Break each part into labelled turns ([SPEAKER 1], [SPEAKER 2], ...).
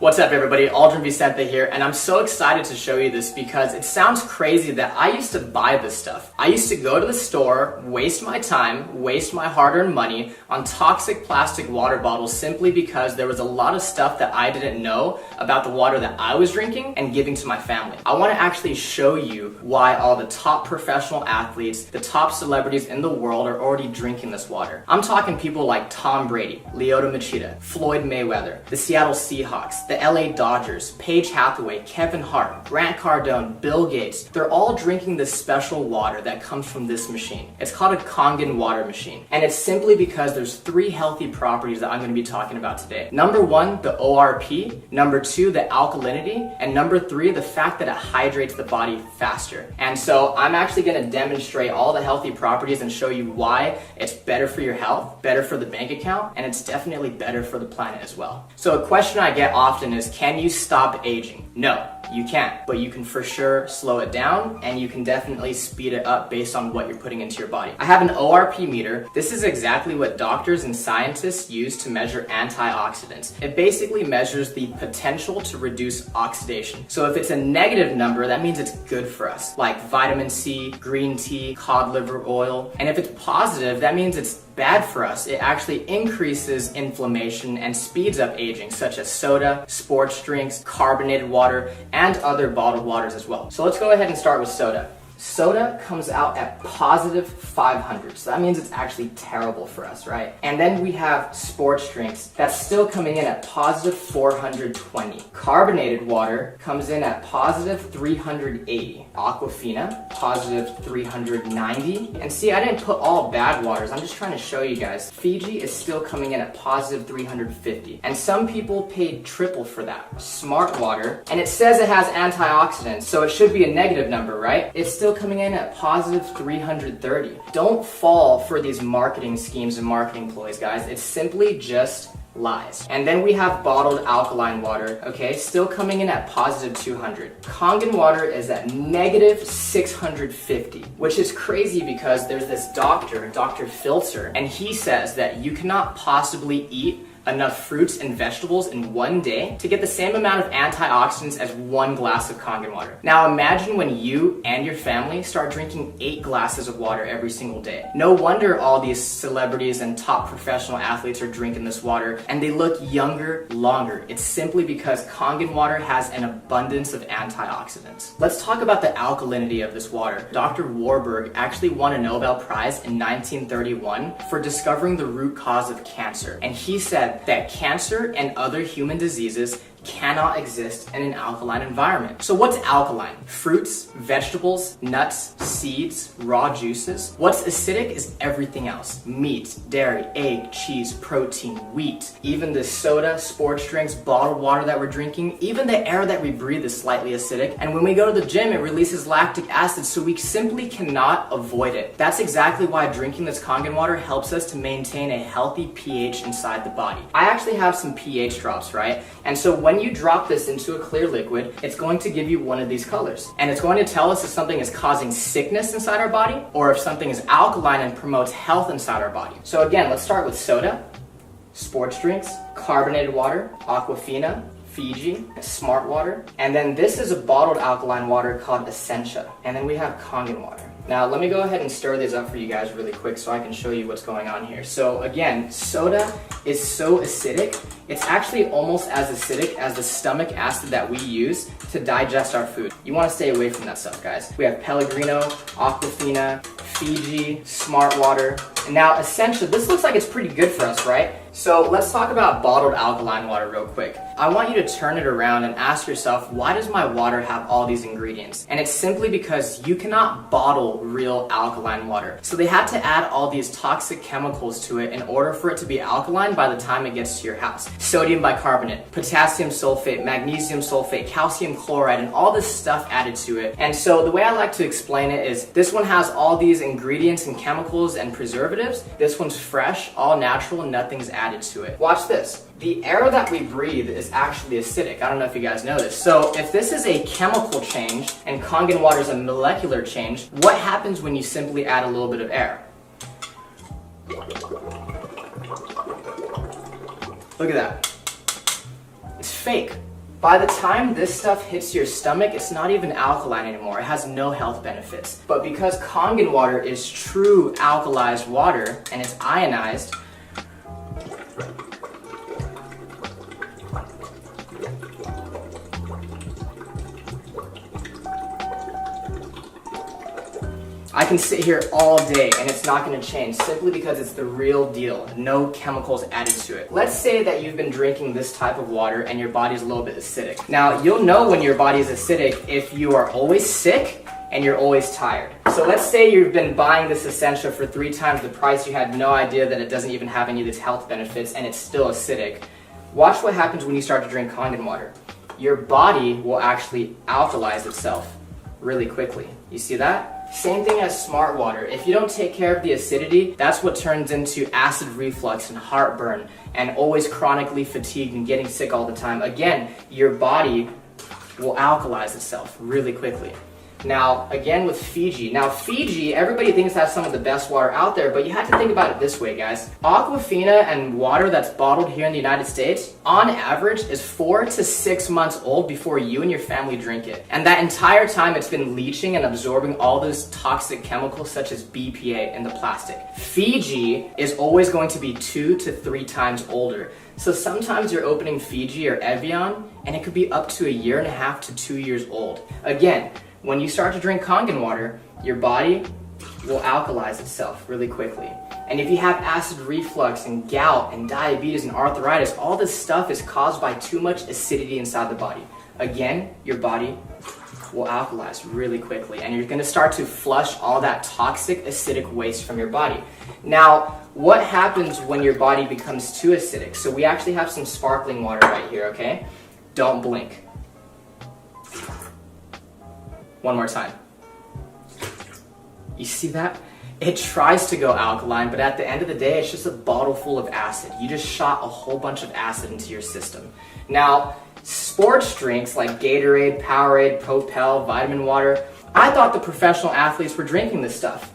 [SPEAKER 1] What's up everybody, Aldrin Vicente here, and I'm so excited to show you this because it sounds crazy that I used to buy this stuff. I used to go to the store, waste my time, waste my hard-earned money on toxic plastic water bottles simply because there was a lot of stuff that I didn't know about the water that I was drinking and giving to my family. I want to actually show you why all the top professional athletes, the top celebrities in the world are already drinking this water. I'm talking people like Tom Brady, Lyoto Machida, Floyd Mayweather, the Seattle Seahawks, the LA Dodgers, Paige Hathaway, Kevin Hart, Grant Cardone, Bill Gates. They're all drinking this special water that comes from this machine. It's called a Kangen water machine. And it's simply because there's 3 healthy properties that I'm going to be talking about today. Number 1, the ORP. Number 2, the alkalinity. And number 3, the fact that it hydrates the body faster. And so I'm actually going to demonstrate all the healthy properties and show you why it's better for your health, better for the bank account, and it's definitely better for the planet as well. So a question I get often is, can you stop aging? No, you can't, but you can for sure slow it down and you can definitely speed it up based on what you're putting into your body. I have an ORP meter. This is exactly what doctors and scientists use to measure antioxidants. It basically measures the potential to reduce oxidation. So if it's a negative number, that means it's good for us, like vitamin C, green tea, cod liver oil. And if it's positive, that means it's bad for us. It actually increases inflammation and speeds up aging, such as soda, sports drinks, carbonated water, and other bottled waters as well. So let's go ahead and start with soda. Soda comes out at positive 500, so that means it's actually terrible for us, right? And then we have sports drinks that's still coming in at positive 420. Carbonated water comes in at positive 380. Aquafina, positive 390. And see, I didn't put all bad waters, I'm just trying to show you guys. Fiji is still coming in at positive 350. And some people paid triple for that. Smart water, and it says it has antioxidants, so it should be a negative number, right? It's still coming in at positive 330. Don't fall for these marketing schemes and marketing ploys, guys. It's simply just lies. And then we have bottled alkaline water, okay, still coming in at positive 200. Kangen water is at negative 650, which is crazy because there's this doctor, Dr. Filter, and he says that you cannot possibly eat enough fruits and vegetables in one day to get the same amount of antioxidants as 1 glass of Kangen water. Now imagine when you and your family start drinking 8 glasses of water every single day. No wonder all these celebrities and top professional athletes are drinking this water and they look younger longer. It's simply because Kangen water has an abundance of antioxidants. Let's talk about the alkalinity of this water. Dr. Warburg actually won a Nobel Prize in 1931 for discovering the root cause of cancer, and he said that cancer and other human diseases cannot exist in an alkaline environment. So what's alkaline? Fruits, vegetables, nuts, seeds, raw juices. What's acidic is everything else. Meat, dairy, egg, cheese, protein, wheat. Even the soda, sports drinks, bottled water that we're drinking, even the air that we breathe is slightly acidic. And when we go to the gym, it releases lactic acid, so we simply cannot avoid it. That's exactly why drinking this Kangen water helps us to maintain a healthy pH inside the body. I actually have some pH drops, right? And so when you drop this into a clear liquid, it's going to give you one of these colors. And it's going to tell us if something is causing sickness inside our body or if something is alkaline and promotes health inside our body. So again, let's start with soda, sports drinks, carbonated water, Aquafina, Fiji, smart water, and then this is a bottled alkaline water called Essentia. And then we have Kangen water. Now let me go ahead and stir these up for you guys really quick so I can show you what's going on here. So again, soda is so acidic, it's actually almost as acidic as the stomach acid that we use to digest our food. You want to stay away from that stuff, guys. We have Pellegrino, Aquafina, Fiji, smart water, and now Essentia. This looks like it's pretty good for us, right? So let's talk about bottled alkaline water real quick. I want you to turn it around and ask yourself, why does my water have all these ingredients? And it's simply because you cannot bottle real alkaline water. So they had to add all these toxic chemicals to it in order for it to be alkaline by the time it gets to your house. Sodium bicarbonate, potassium sulfate, magnesium sulfate, calcium chloride, and all this stuff added to it. And so the way I like to explain it is this one has all these ingredients and chemicals and preservatives. This one's fresh, all natural, and nothing's added to it. Watch this. The air that we breathe is actually acidic. I don't know if you guys know this. So if this is a chemical change and Kangen water is a molecular change, what happens when you simply add a little bit of air? Look at that. It's fake. By the time this stuff hits your stomach, it's not even alkaline anymore. It has no health benefits. But because Kangen water is true alkalized water and it's ionized, I can sit here all day and it's not going to change simply because it's the real deal. No chemicals added to it. Let's say that you've been drinking this type of water and your body's a little bit acidic. Now, you'll know when your body is acidic if you are always sick and you're always tired. So let's say you've been buying this Essentia for 3 times the price. You had no idea that it doesn't even have any of these health benefits and it's still acidic. Watch what happens when you start to drink Kangen water. Your body will actually alkalize itself really quickly. You see that? Same thing as smart water. If you don't take care of the acidity, that's what turns into acid reflux and heartburn and always chronically fatigued and getting sick all the time. Again, your body will alkalize itself really quickly. Now, again with Fiji. Now, Fiji, everybody thinks that's some of the best water out there, but you have to think about it this way, guys. Aquafina and water that's bottled here in the United States, on average, is 4 to 6 months old before you and your family drink it. And that entire time, it's been leaching and absorbing all those toxic chemicals such as BPA in the plastic. Fiji is always going to be 2 to 3 times older. So sometimes you're opening Fiji or Evian, and it could be up to 1.5 to 2 years old. Again, when you start to drink Kangen water, your body will alkalize itself really quickly. And if you have acid reflux and gout and diabetes and arthritis, all this stuff is caused by too much acidity inside the body. Again, your body will alkalize really quickly and you're gonna start to flush all that toxic acidic waste from your body. Now, what happens when your body becomes too acidic? So we actually have some sparkling water right here, okay? Don't blink. One more time. You see that? It tries to go alkaline, but at the end of the day, it's just a bottle full of acid. You just shot a whole bunch of acid into your system. Now, sports drinks like Gatorade, Powerade, Propel, vitamin water, I thought the professional athletes were drinking this stuff.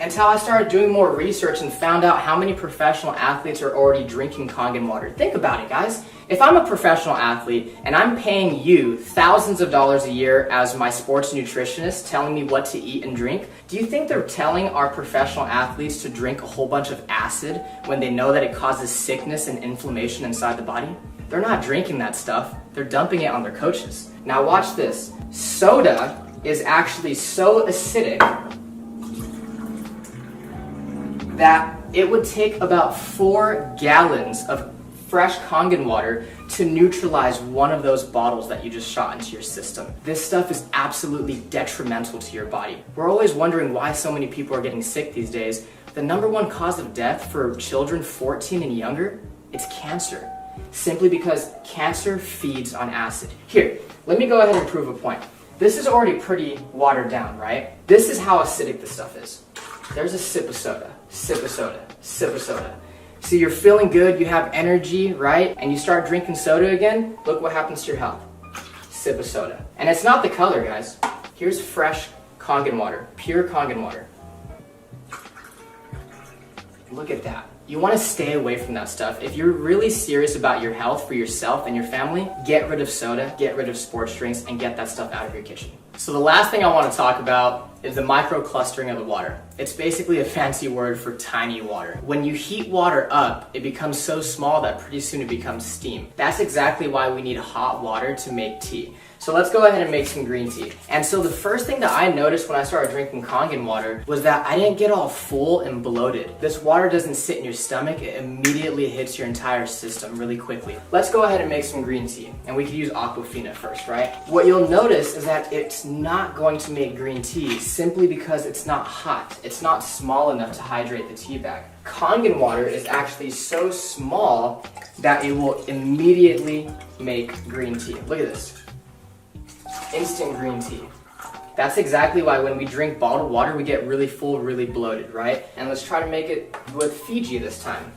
[SPEAKER 1] Until I started doing more research and found out how many professional athletes are already drinking Kangen water. Think about it, guys. If I'm a professional athlete and I'm paying you thousands of dollars a year as my sports nutritionist telling me what to eat and drink, do you think they're telling our professional athletes to drink a whole bunch of acid when they know that it causes sickness and inflammation inside the body? They're not drinking that stuff. They're dumping it on their coaches. Now watch this. Soda is actually so acidic that it would take about 4 gallons of fresh Kangen water to neutralize one of those bottles that you just shot into your system. This stuff is absolutely detrimental to your body. We're always wondering why so many people are getting sick these days. The #1 cause of death for children 14 and younger, it's cancer. Simply because cancer feeds on acid. Here, let me go ahead and prove a point. This is already pretty watered down, right? This is how acidic this stuff is. There's a sip of soda, sip of soda, sip of soda. So you're feeling good, you have energy, right? And you start drinking soda again, look what happens to your health. Sip of soda. And it's not the color, guys. Here's fresh Kangen water, pure Kangen water. Look at that. You want to stay away from that stuff. If you're really serious about your health for yourself and your family, get rid of soda, get rid of sports drinks, and get that stuff out of your kitchen. So the last thing I want to talk about is the microclustering of the water. It's basically a fancy word for tiny water. When you heat water up, it becomes so small that pretty soon it becomes steam. That's exactly why we need hot water to make tea. So let's go ahead and make some green tea. And so the first thing that I noticed when I started drinking Kangen water was that I didn't get all full and bloated. This water doesn't sit in your stomach, it immediately hits your entire system really quickly. Let's go ahead and make some green tea. And we could use Aquafina first, right? What you'll notice is that it's not going to make green tea simply because it's not hot. It's not small enough to hydrate the tea bag. Kangen water is actually so small that it will immediately make green tea. Look at this. Instant green tea. That's exactly why when we drink bottled water, we get really full, really bloated, right? And let's try to make it with Fiji this time.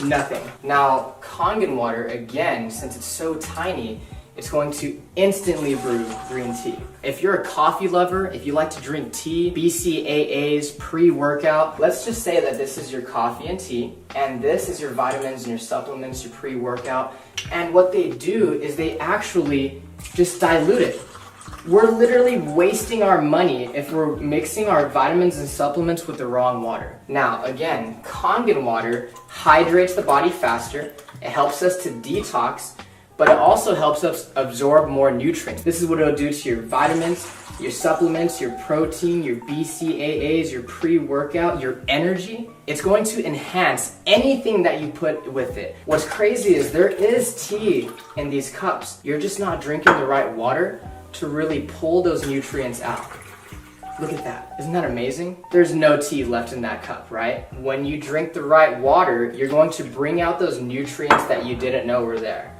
[SPEAKER 1] Nothing. Now, Kangen water, again, since it's so tiny, it's going to instantly brew green tea. If you're a coffee lover, if you like to drink tea, BCAAs, pre-workout, let's just say that this is your coffee and tea, and this is your vitamins and your supplements, your pre-workout, and what they do is they actually just dilute it. We're literally wasting our money if we're mixing our vitamins and supplements with the wrong water. Now, again, Kangen water hydrates the body faster, it helps us to detox, but it also helps us absorb more nutrients. This is what it'll do to your vitamins, your supplements, your protein, your BCAAs, your pre-workout, your energy. It's going to enhance anything that you put with it. What's crazy is there is tea in these cups. You're just not drinking the right water to really pull those nutrients out. Look at that. Isn't that amazing? There's no tea left in that cup, right? When you drink the right water, you're going to bring out those nutrients that you didn't know were there.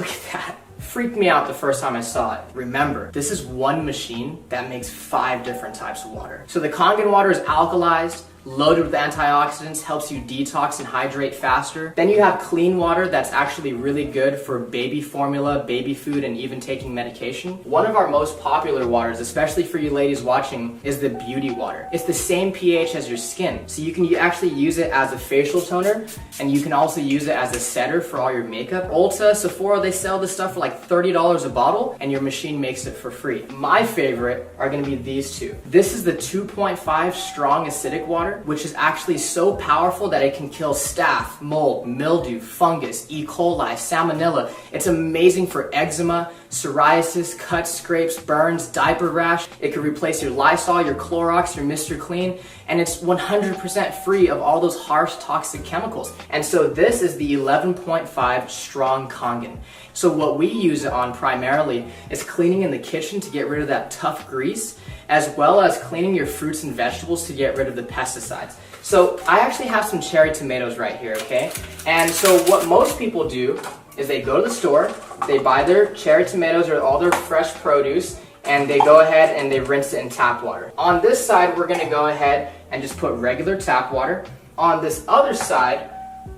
[SPEAKER 1] Look at that. Freaked me out the first time I saw it. Remember, this is one machine that makes 5 different types of water. So the Kangen water is alkalized, loaded with antioxidants, helps you detox and hydrate faster. Then you have clean water that's actually really good for baby formula, baby food, and even taking medication. One of our most popular waters, especially for you ladies watching, is the beauty water. It's the same pH as your skin, so you can actually use it as a facial toner, and you can also use it as a setter for all your makeup. Ulta, Sephora, they sell this stuff for like $30 a bottle, and your machine makes it for free. My favorite are gonna be these two. This is the 2.5 strong acidic water, which is actually so powerful that it can kill staph, mold, mildew, fungus, E. coli, salmonella. It's amazing for eczema, psoriasis, cuts, scrapes, burns, diaper rash. It can replace your Lysol, your Clorox, your Mr. Clean, and it's 100% free of all those harsh toxic chemicals. And so this is the 11.5 strong Kangen. So what we use it on primarily is cleaning in the kitchen to get rid of that tough grease, as well as cleaning your fruits and vegetables to get rid of the pesticides. So I actually have some cherry tomatoes right here, okay? And so what most people do is they go to the store, they buy their cherry tomatoes or all their fresh produce, and they go ahead and they rinse it in tap water. On this side, we're gonna go ahead and just put regular tap water. On this other side,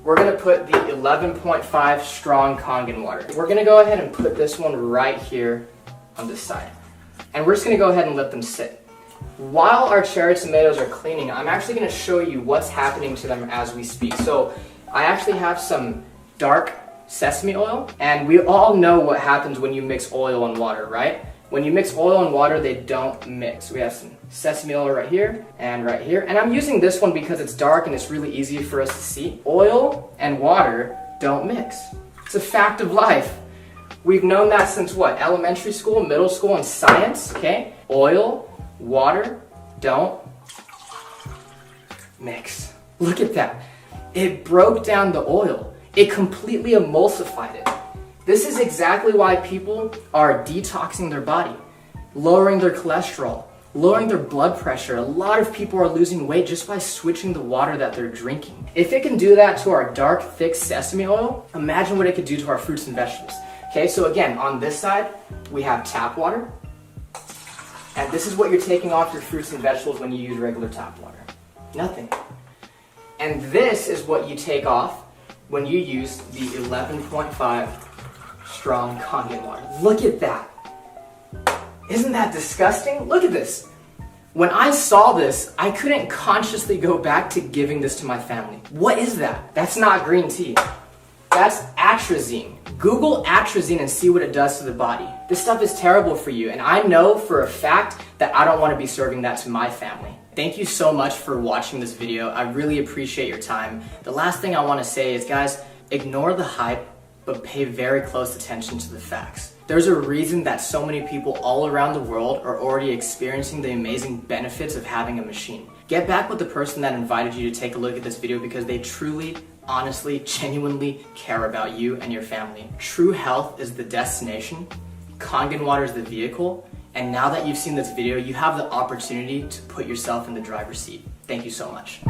[SPEAKER 1] we're gonna put the 11.5 strong Kangen water. We're gonna go ahead and put this one right here on this side. And we're just gonna go ahead and let them sit. While our cherry tomatoes are cleaning, I'm actually gonna show you what's happening to them as we speak. So I actually have some dark sesame oil, and we all know what happens when you mix oil and water, right? When you mix oil and water, they don't mix. We have some sesame oil right here and right here. And I'm using this one because it's dark and it's really easy for us to see. Oil and water don't mix. It's a fact of life. We've known that since what? Elementary school, middle school, and science, okay? Oil, water, don't mix. Look at that. It broke down the oil. It completely emulsified it. This is exactly why people are detoxing their body, lowering their cholesterol, lowering their blood pressure. A lot of people are losing weight just by switching the water that they're drinking. If it can do that to our dark, thick sesame oil, imagine what it could do to our fruits and vegetables. Okay, so again, on this side, we have tap water. And this is what you're taking off your fruits and vegetables when you use regular tap water. Nothing. And this is what you take off when you use the 11.5 strong Kangen water. Look at that. Isn't that disgusting? Look at this. When I saw this, I couldn't consciously go back to giving this to my family. What is that? That's not green tea. That's atrazine. Google atrazine and see what it does to the body. This stuff is terrible for you, and I know for a fact that I don't want to be serving that to my family. Thank you so much for watching this video. I really appreciate your time. The last thing I want to say is, guys, ignore the hype, but pay very close attention to the facts. There's a reason that so many people all around the world are already experiencing the amazing benefits of having a machine. Get back with the person that invited you to take a look at this video because they truly, honestly, genuinely care about you and your family. True health is the destination, Kangen water is the vehicle, and now that you've seen this video, you have the opportunity to put yourself in the driver's seat. Thank you so much.